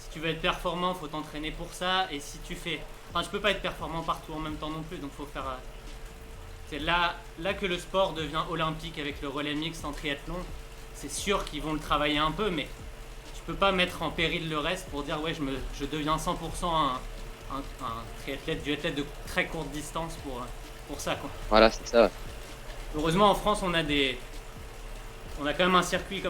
si tu veux être performant, faut t'entraîner pour ça. Et si tu fais, enfin, tu peux pas être performant partout en même temps non plus, donc faut faire. C'est là que le sport devient olympique avec le relais mixte en triathlon. C'est sûr qu'ils vont le travailler un peu, mais tu peux pas mettre en péril le reste pour dire ouais, je deviens 100% un triathlète, duathlète de très courte distance pour ça, quoi. Voilà, c'est ça. Heureusement, en France, on a quand même un circuit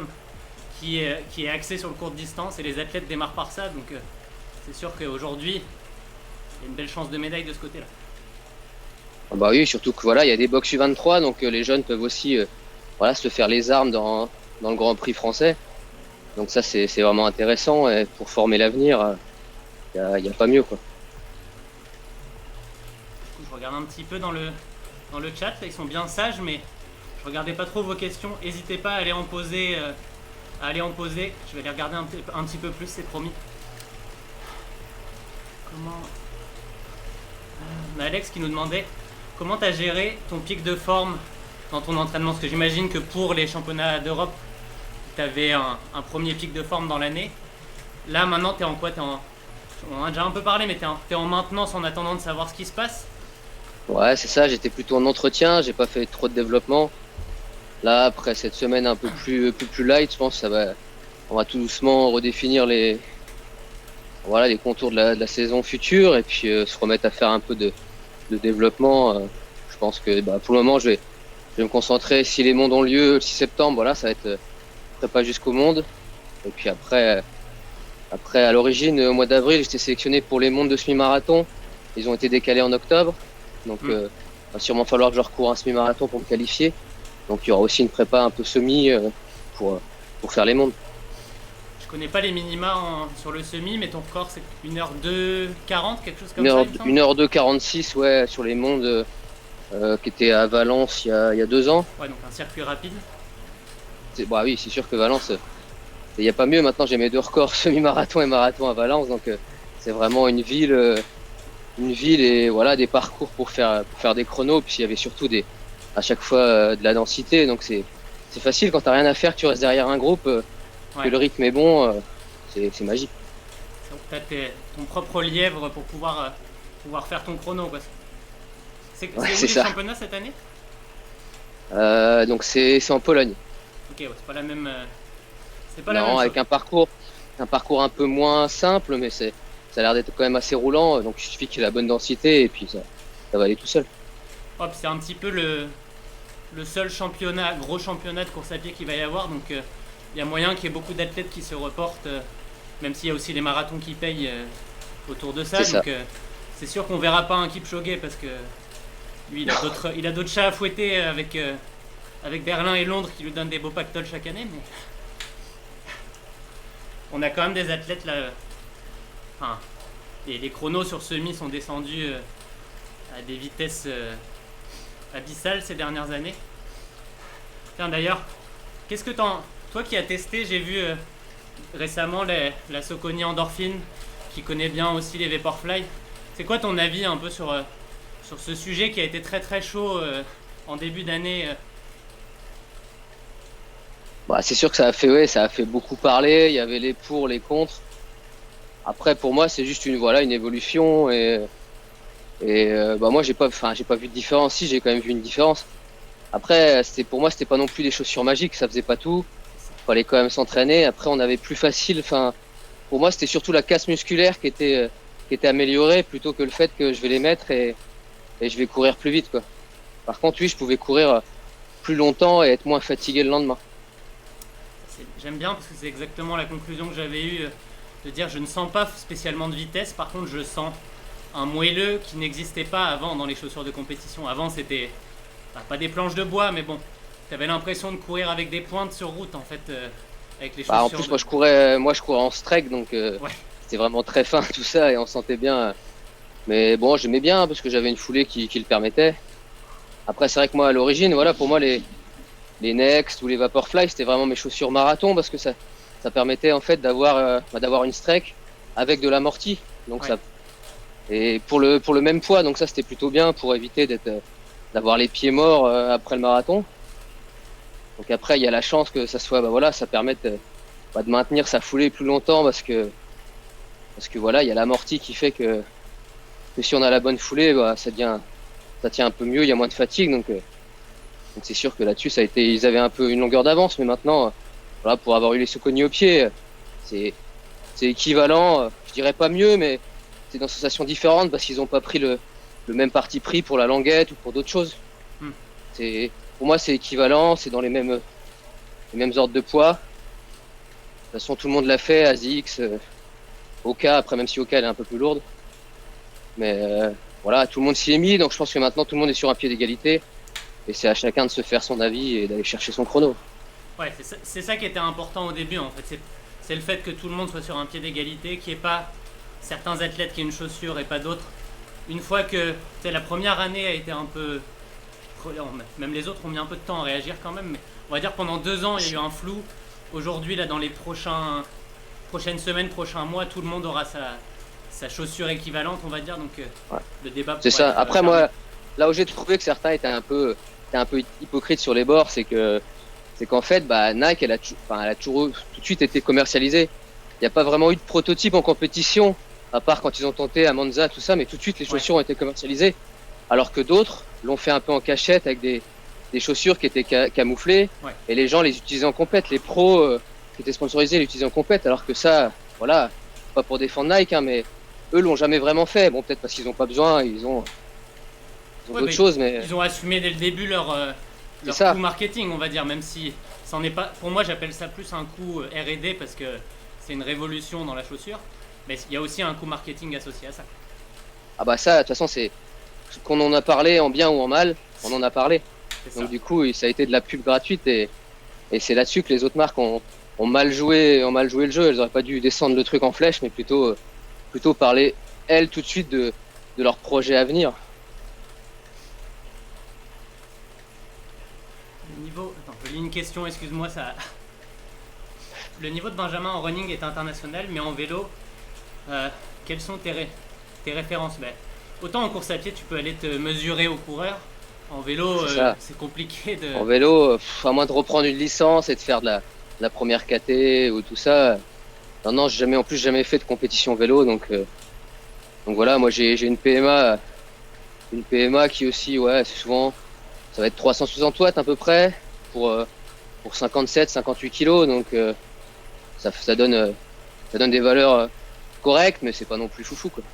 qui est axé sur le courte distance et les athlètes démarrent par ça. Donc, c'est sûr qu'aujourd'hui, il y a une belle chance de médaille de ce côté-là. Bah oui, surtout que voilà, il y a des box U23, donc les jeunes peuvent aussi se faire les armes dans le Grand Prix français. Donc ça, c'est vraiment intéressant et pour former l'avenir, il y a pas mieux, quoi. Du coup, je regarde un petit peu dans le chat, là, ils sont bien sages, mais je regardais pas trop vos questions. N'hésitez pas à aller en poser. Je vais les regarder un petit peu plus, c'est promis. On a Alex qui nous demandait comment tu as géré ton pic de forme dans ton entraînement. Parce que j'imagine que pour les championnats d'Europe, tu avais un premier pic de forme dans l'année. Là, maintenant, tu es en quoi? On en a déjà un peu parlé, mais tu es en maintenance en attendant de savoir ce qui se passe. Ouais, c'est ça, j'étais plutôt en entretien, j'ai pas fait trop de développement. Là, après cette semaine un peu plus light, je pense on va tout doucement redéfinir les contours de la saison future et puis se remettre à faire un peu de développement. Je pense que pour le moment, je vais me concentrer. Si les mondes ont lieu le 6 septembre, voilà, ça va être prépa jusqu'au monde. Et puis après, à l'origine, au mois d'avril, j'étais sélectionné pour les mondes de semi-marathon. Ils ont été décalés en octobre. Donc, il va sûrement falloir que je recours un semi-marathon pour me qualifier. Donc, il y aura aussi une prépa un peu semi pour faire les mondes. Je connais pas les minima sur le semi, mais ton record c'est 1h2:40, quelque chose comme ça. 1h2:46, ouais, sur les mondes qui étaient à Valence il y a 2 ans. Ouais, donc un circuit rapide. Oui, c'est sûr que Valence, il n'y a pas mieux. Maintenant, j'ai mes 2 records semi-marathon et marathon à Valence. Donc, c'est vraiment une ville et voilà, des parcours pour faire des chronos. Puis, il y avait surtout à chaque fois de la densité. Donc, c'est facile quand t'as rien à faire, que tu restes derrière un groupe, que le rythme est bon, c'est magique. Donc, t'as ton propre lièvre pour pouvoir faire ton chrono, quoi. C'est où les championnats cette année? Donc, c'est en Pologne. Ok, ouais, c'est pas la même. Avec un parcours un peu moins simple, mais ça a l'air d'être quand même assez roulant. Donc, il suffit qu'il y ait la bonne densité et puis ça va aller tout seul. C'est un petit peu le seul gros championnat de course à pied qu'il va y avoir. Donc, il y a moyen qu'il y ait beaucoup d'athlètes qui se reportent, même s'il y a aussi les marathons qui payent autour de ça. Donc, c'est sûr qu'on verra pas un Kipchoge parce que lui, il a d'autres chats à fouetter avec Berlin et Londres qui lui donnent des beaux pactoles chaque année. Mais on a quand même des athlètes là. Enfin, les chronos sur semi sont descendus à des vitesses abyssales ces dernières années. Tiens, d'ailleurs, qu'est-ce que toi qui as testé, j'ai vu récemment la Saucony Endorphine, qui connaît bien aussi les Vaporfly. C'est quoi ton avis un peu sur ce sujet qui a été très très chaud en début d'année? C'est sûr que ça a fait beaucoup parler. Il y avait les pour, les contre. Après, pour moi, c'est juste une évolution et moi j'ai pas vu de différence. Si, j'ai quand même vu une différence. Après, pour moi, c'était pas non plus des chaussures magiques, ça faisait pas tout. Fallait quand même s'entraîner. Après, on avait plus facile. Enfin, pour moi, c'était surtout la casse musculaire qui était améliorée plutôt que le fait que je vais les mettre et je vais courir plus vite, quoi. Par contre, oui, je pouvais courir plus longtemps et être moins fatigué le lendemain. J'aime bien parce que c'est exactement la conclusion que j'avais eue, de dire je ne sens pas spécialement de vitesse, par contre je sens un moelleux qui n'existait pas avant dans les chaussures de compétition. Avant c'était pas des planches de bois, mais bon, tu avais l'impression de courir avec des pointes sur route en fait, avec les chaussures. En plus, moi je courais en streak, donc c'était vraiment très fin tout ça et on sentait bien. Mais bon, j'aimais bien parce que j'avais une foulée qui le permettait. Après, c'est vrai que moi à l'origine, voilà, pour moi les Next ou les Vaporfly, c'était vraiment mes chaussures marathon parce que ça permettait en fait d'avoir une streak avec de l'amorti. Donc ça, et pour le même poids, donc ça c'était plutôt bien pour éviter d'avoir les pieds morts après le marathon. Donc après il y a la chance que ça soit ça permette de maintenir sa foulée plus longtemps parce que voilà, il y a l'amorti qui fait que si on a la bonne foulée, ça tient un peu mieux, il y a moins de fatigue, donc c'est sûr que là-dessus ils avaient un peu une longueur d'avance, mais maintenant voilà, pour avoir eu les Saucony au pied, c'est équivalent, je dirais pas mieux, mais c'est dans une sensation différente parce qu'ils n'ont pas pris le même parti pris pour la languette ou pour d'autres choses. Pour moi c'est équivalent, c'est dans les mêmes ordres de poids. De toute façon tout le monde l'a fait, ASICS, Oka, après même si Oka elle est un peu plus lourde. Mais voilà, tout le monde s'y est mis, donc je pense que maintenant tout le monde est sur un pied d'égalité. Et c'est à chacun de se faire son avis et d'aller chercher son chrono. Ouais, c'est ça qui était important au début en fait. C'est le fait que tout le monde soit sur un pied d'égalité, qu'il n'y ait pas certains athlètes qui aient une chaussure et pas d'autres. Une fois que la première année a été un peu... Même les autres ont mis un peu de temps à réagir quand même, mais on va dire pendant 2 ans il y a eu un flou. Aujourd'hui, là, dans les prochaines semaines, prochains mois, tout le monde aura sa chaussure équivalente, on va dire. Donc le débat... C'est ça. Après, moi, là où j'ai trouvé que certains étaient un peu hypocrites sur les bords, c'est qu'en fait, Nike, elle a toujours tout de suite été commercialisée. Il n'y a pas vraiment eu de prototype en compétition, à part quand ils ont tenté à Monza, tout ça, mais tout de suite les chaussures ont été commercialisées. Alors que d'autres l'ont fait un peu en cachette avec des chaussures qui étaient camouflées, et les gens les utilisaient en compète. Les pros qui étaient sponsorisés les utilisaient en compète, alors que ça, voilà, pas pour défendre Nike, mais eux l'ont jamais vraiment fait. Bon, peut-être parce qu'ils n'ont pas besoin, ils ont d'autres choses, mais ils ont assumé dès le début leur coût marketing, on va dire, même si ça n'est pas. Pour moi, j'appelle ça plus un coût R&D parce que c'est une révolution dans la chaussure, mais il y a aussi un coût marketing associé à ça. Ah ça, de toute façon, c'est qu'on en a parlé en bien ou en mal, on en a parlé. Donc du coup, ça a été de la pub gratuite et c'est là-dessus que les autres marques ont mal joué le jeu. Elles auraient pas dû descendre le truc en flèche, mais plutôt parler elles tout de suite de leur projet à venir. Attends, je lis une question, excuse-moi, ça. Le niveau de Benjamin en running est international, mais en vélo, quelles sont tes références? Autant en course à pied, tu peux aller te mesurer aux coureurs. En vélo, c'est compliqué de... En vélo, à moins de reprendre une licence et de faire de la première KT ou tout ça. Non, j'ai jamais fait de compétition vélo, donc voilà, moi j'ai une PMA qui aussi, c'est souvent, ça va être 360 watts à peu près pour 57-58 kilos, donc ça donne des valeurs correctes, mais c'est pas non plus foufou quoi.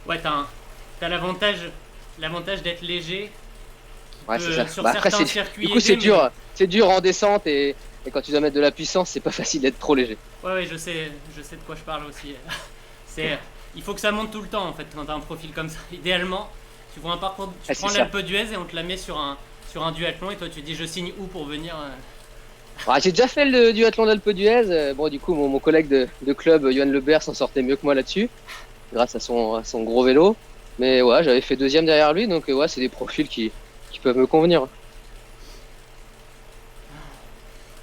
Ouais, t'as l'avantage d'être léger. C'est ça. Sur certains circuits. Du coup, c'est dur en descente et quand tu dois mettre de la puissance, c'est pas facile d'être trop léger. Ouais, je sais de quoi je parle aussi. Il faut que ça monte tout le temps en fait quand t'as un profil comme ça. Idéalement, tu vois un parcours, tu prends l'Alpe d'Huez et on te la met sur un duathlon et toi tu dis je signe où pour venir. J'ai déjà fait le duathlon d'Alpe d'Huez. Bon, du coup, mon collègue de club, Johan Lebert, s'en sortait mieux que moi là-dessus, grâce à son gros vélo. Mais j'avais fait 2e derrière lui, donc c'est des profils qui peuvent me convenir.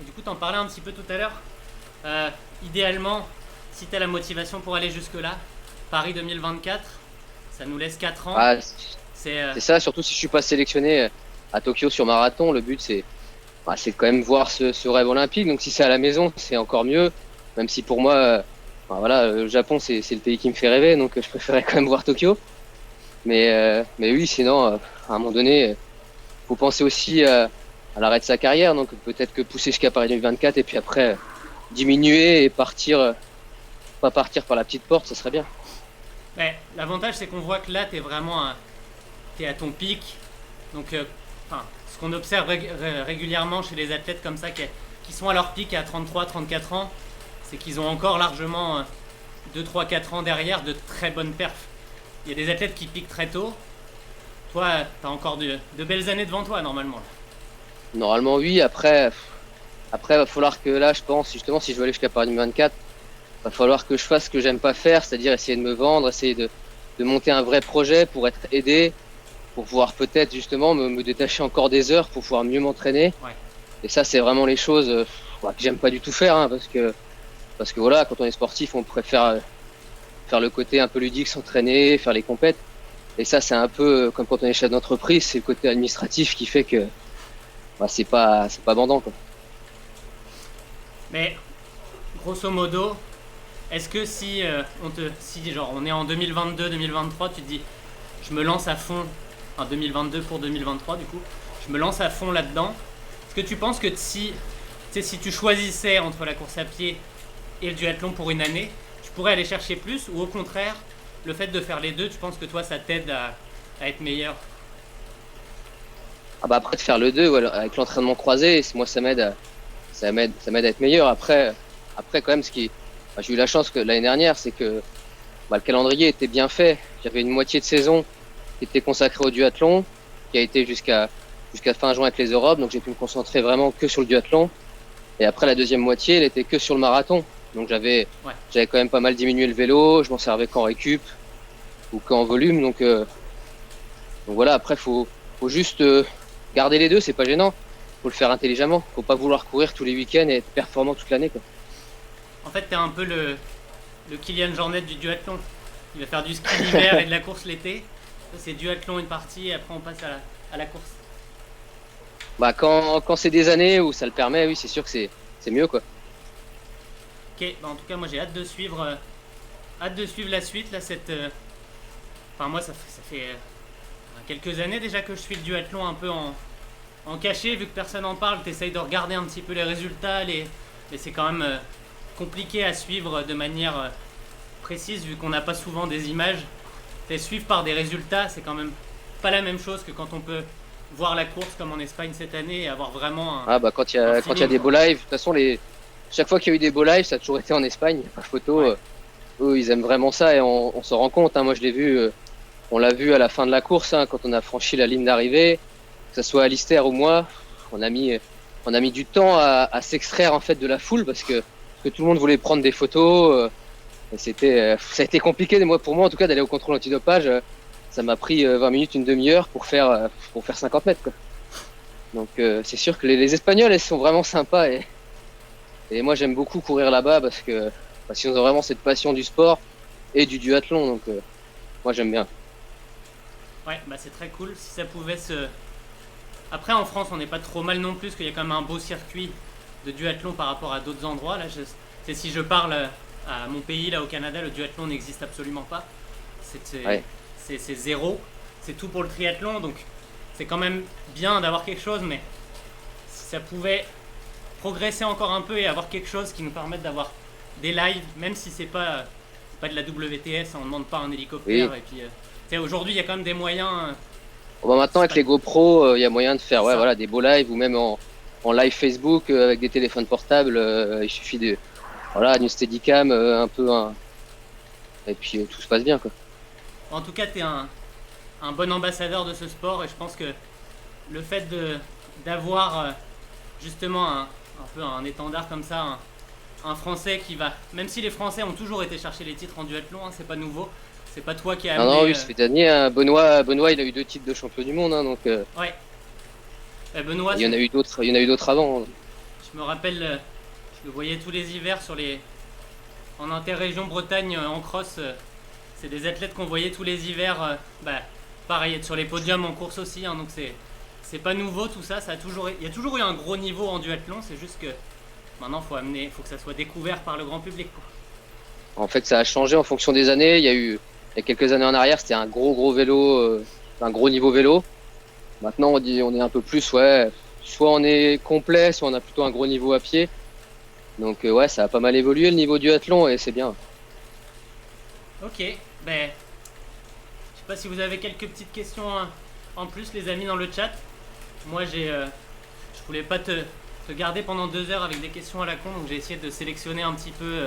Du coup, t'en parlais un petit peu tout à l'heure. Idéalement, si t'as la motivation pour aller jusque-là, Paris 2024, ça nous laisse 4 ans. C'est ça, surtout si je suis pas sélectionné à Tokyo sur marathon. Le but, c'est quand même voir ce rêve olympique. Donc si c'est à la maison, c'est encore mieux. Même si pour moi, le Japon, c'est le pays qui me fait rêver, donc je préférais quand même voir Tokyo. Mais oui, sinon, à un moment donné, faut penser aussi à l'arrêt de sa carrière. Donc peut-être que pousser jusqu'à Paris 2024 et puis après diminuer et pas partir par la petite porte, ça serait bien. L'avantage, c'est qu'on voit que là, t'es à ton pic. Donc, ce qu'on observe régulièrement chez les athlètes comme ça qui sont à leur pic à 33, 34 ans, c'est qu'ils ont encore largement 2, 3, 4 ans derrière de très bonnes perfs. Il y a des athlètes qui piquent très tôt. Toi, tu as encore de belles années devant toi, normalement. Normalement, oui. Après, va falloir que là, je pense, justement, si je veux aller jusqu'à Paris 2024, va falloir que je fasse ce que j'aime pas faire, c'est-à-dire essayer de me vendre, essayer de monter un vrai projet pour être aidé, pour pouvoir peut-être justement me détacher encore des heures pour pouvoir mieux m'entraîner. Ouais. Et ça, c'est vraiment les choses que j'aime pas du tout faire, hein, parce que voilà, quand on est sportif, on préfère faire le côté un peu ludique, s'entraîner, faire les compètes. Et ça, c'est un peu comme quand on est chef d'entreprise, c'est le côté administratif qui fait que c'est pas bandant, quoi. Mais grosso modo, est-ce que si on est en 2022-2023, tu te dis je me lance à fond en 2022 pour 2023 du coup, je me lance à fond là-dedans. Est-ce que tu penses que si tu choisissais entre la course à pied et le duathlon pour une année, tu pourrais aller chercher plus, ou au contraire, le fait de faire les deux, tu penses que toi ça t'aide à être meilleur? Après de faire le 2, voilà, avec l'entraînement croisé, moi ça m'aide à être meilleur. Après quand même, j'ai eu la chance que l'année dernière, c'est que le calendrier était bien fait. J'avais une moitié de saison qui était consacrée au duathlon, qui a été jusqu'à fin juin avec les Europes, donc j'ai pu me concentrer vraiment que sur le duathlon. Et après la deuxième moitié, elle était que sur le marathon. Donc j'avais quand même pas mal diminué le vélo, je m'en servais qu'en récup ou qu'en volume. Donc voilà, après faut juste garder les deux, c'est pas gênant. Faut le faire intelligemment, faut pas vouloir courir tous les week-ends et être performant toute l'année, quoi. En fait, t'es un peu le Kylian Jornet du duathlon. Il va faire du ski l'hiver et de la course l'été. C'est duathlon une partie et après on passe à la course. Quand c'est des années où ça le permet, oui, c'est sûr que c'est mieux, quoi. Ok, en tout cas moi j'ai hâte de suivre la suite là. Moi ça fait quelques années déjà que je suis le duathlon un peu en cachet, vu que personne n'en parle. T'essayes de regarder un petit peu les résultats, mais c'est quand même compliqué à suivre de manière précise, vu qu'on n'a pas souvent des images. Suivre par des résultats, c'est quand même pas la même chose que quand on peut voir la course comme en Espagne cette année et avoir vraiment quand il y a des beaux lives, de toute façon chaque fois qu'il y a eu des beaux lives, ça a toujours été en Espagne. La photo, eux ils aiment vraiment ça et on s'en rend compte, hein. Moi je l'ai vu, on l'a vu à la fin de la course, hein, quand on a franchi la ligne d'arrivée, que ce soit Alistair ou moi, on a mis du temps à s'extraire en fait de la foule parce que tout le monde voulait prendre des photos. Et ça a été compliqué pour moi en tout cas d'aller au contrôle antidopage. Ça m'a pris 20 minutes, une demi-heure pour faire 50 mètres, quoi. Donc c'est sûr que les Espagnols, elles sont vraiment sympas et moi j'aime beaucoup courir là-bas parce qu'ils ont vraiment cette passion du sport et du duathlon. Donc moi j'aime bien. Ouais, c'est très cool. Si ça pouvait se... Après en France on n'est pas trop mal non plus, parce qu'il y a quand même un beau circuit de duathlon par rapport à d'autres endroits. Là, si je parle à mon pays, là au Canada, le duathlon n'existe absolument pas. C'est zéro. C'est tout pour le triathlon, donc c'est quand même bien d'avoir quelque chose, mais si ça pouvait progresser encore un peu et avoir quelque chose qui nous permette d'avoir des lives, même si c'est pas de la WTS, on ne demande pas un hélicoptère. Oui. Et puis aujourd'hui il y a quand même des moyens. Maintenant avec les GoPro, il y a moyen de faire des beaux lives, ou même en live Facebook avec des téléphones portables. Il suffit d'une Steadicam un peu, et puis tout se passe bien, quoi. En tout cas, tu es un bon ambassadeur de ce sport, et je pense que le fait d'avoir justement un peu un étendard comme ça, un Français qui va... Même si les Français ont toujours été chercher les titres en duathlon, hein, c'est pas nouveau. C'est pas toi qui as amené... Non, oui, ça fait d'années. Hein. Benoît, il a eu 2 titres de champion du monde, hein, donc... Ouais. Benoît... Il y en a eu d'autres avant. Hein. Je me rappelle, je le voyais tous les hivers en interrégion Bretagne, en cross. C'est des athlètes qu'on voyait tous les hivers, pareil, être sur les podiums en course aussi, hein, donc c'est pas nouveau tout ça. Il y a toujours eu un gros niveau en duathlon, c'est juste que maintenant faut que ça soit découvert par le grand public, quoi. En fait, ça a changé en fonction des années. Il y a quelques années en arrière, c'était un gros vélo, un gros niveau vélo. Maintenant, on est un peu plus, soit on est complet, soit on a plutôt un gros niveau à pied. Donc ça a pas mal évolué le niveau duathlon et c'est bien. Ok, je sais pas si vous avez quelques petites questions en plus les amis dans le chat. Moi je voulais pas te garder pendant 2 heures avec des questions à la con, donc j'ai essayé de sélectionner un petit peu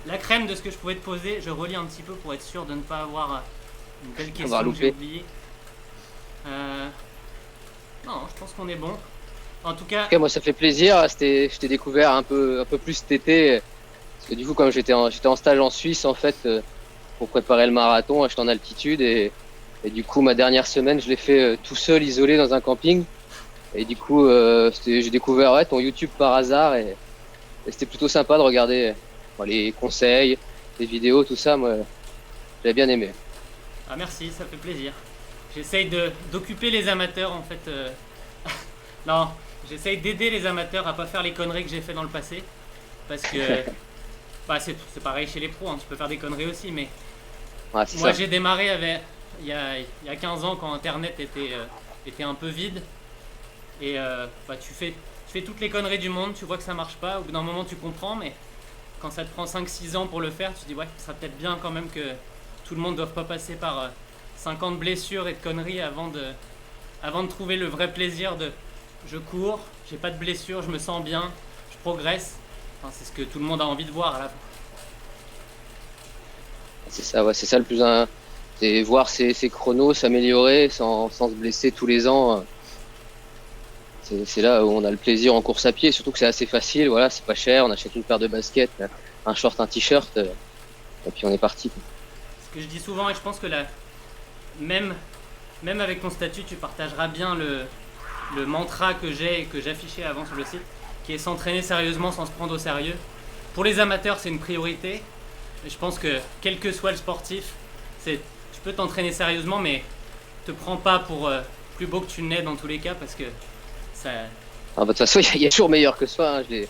la crème de ce que je pouvais te poser. Je relis un petit peu pour être sûr de ne pas avoir une belle question que j'ai oubliée. Non, je pense qu'on est bon. En tout cas, moi ça fait plaisir. Je t'ai découvert un peu plus cet été. Parce que du coup, comme j'étais en stage en Suisse en fait, pour préparer le marathon, j'étais en altitude et du coup ma dernière semaine je l'ai fait tout seul, isolé dans un camping. Et du coup, j'ai découvert ton YouTube par hasard et c'était plutôt sympa de regarder les conseils, les vidéos, tout ça. Moi, j'avais bien aimé. Ah merci, ça fait plaisir. J'essaye d'occuper les amateurs en fait. Non, j'essaye d'aider les amateurs à pas faire les conneries que j'ai fait dans le passé. Parce que bah, c'est pareil chez les pros, hein, tu peux faire des conneries aussi, mais moi j'ai démarré il y a 15 ans quand internet était un peu vide. Et bah, tu fais toutes les conneries du monde, tu vois que ça marche pas, au bout d'un moment tu comprends, mais quand ça te prend 5-6 ans pour le faire, tu te dis ouais, ce serait peut-être bien quand même que tout le monde ne doive pas passer par 50 blessures et de conneries avant de trouver le vrai plaisir de je cours, j'ai pas de blessures, je me sens bien, je progresse. Enfin, c'est ce que tout le monde a envie de voir à la fin. C'est ça, ouais, c'est ça le plus c'est voir ses chronos s'améliorer sans se blesser tous les ans. C'est là où on a le plaisir en course à pied, surtout que c'est assez facile, voilà, c'est pas cher, on achète une paire de baskets, un short, un t-shirt, et puis on est parti. Ce que je dis souvent, et je pense que même avec ton statut, tu partageras bien le mantra que j'ai et que j'affichais avant sur le site, qui est s'entraîner sérieusement sans se prendre au sérieux. Pour les amateurs, c'est une priorité. Et je pense que quel que soit le sportif, tu peux t'entraîner sérieusement, mais te prends pas pour plus beau que tu n'es dans tous les cas, parce que ça... Ah bah, de toute façon, il y a toujours meilleur que soi, hein. J'ai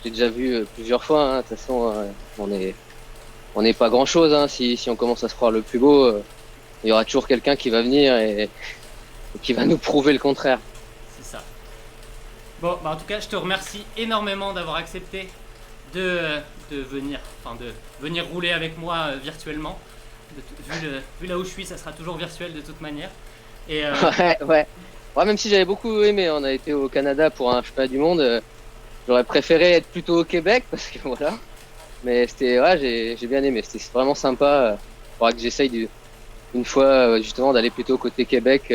déjà vu plusieurs fois, hein. De toute façon, on n'est pas grand chose, hein. Si on commence à se croire le plus beau, il y aura toujours quelqu'un qui va venir et qui va nous prouver le contraire. C'est ça. Bon, bah en tout cas, je te remercie énormément d'avoir accepté de venir rouler avec moi virtuellement. Vu là où je suis, ça sera toujours virtuel de toute manière. Et ouais. Même si j'avais beaucoup aimé, on a été au Canada pour un championnat du monde. J'aurais préféré être plutôt au Québec parce que voilà. Mais j'ai bien aimé. C'était vraiment sympa. Il faudra que j'essaye une fois justement d'aller plutôt côté Québec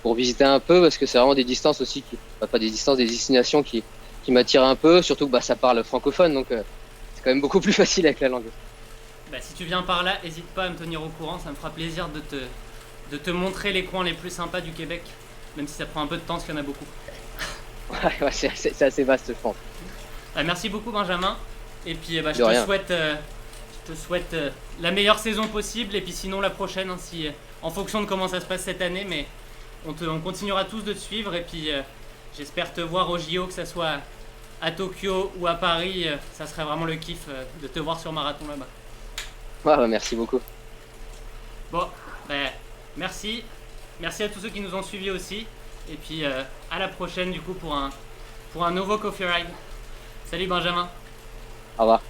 pour visiter un peu, parce que c'est vraiment des distances aussi pas des distances, des destinations qui m'attirent un peu, surtout que ça parle francophone, donc c'est quand même beaucoup plus facile avec la langue. Bah, si tu viens par là, n'hésite pas à me tenir au courant, ça me fera plaisir de te montrer les coins les plus sympas du Québec, même si ça prend un peu de temps parce qu'il y en a beaucoup. Ouais, c'est assez vaste, je pense. Merci beaucoup Benjamin, et puis je te souhaite la meilleure saison possible, et puis sinon la prochaine, hein, en fonction de comment ça se passe cette année, mais on continuera tous de te suivre, et puis j'espère te voir au JO, que ça soit à Tokyo ou à Paris, ça serait vraiment le kiff de te voir sur marathon là-bas. Ouais, merci beaucoup. Bon, merci à tous ceux qui nous ont suivis aussi, et puis à la prochaine du coup pour un nouveau Coffee Ride. Salut Benjamin. Au revoir.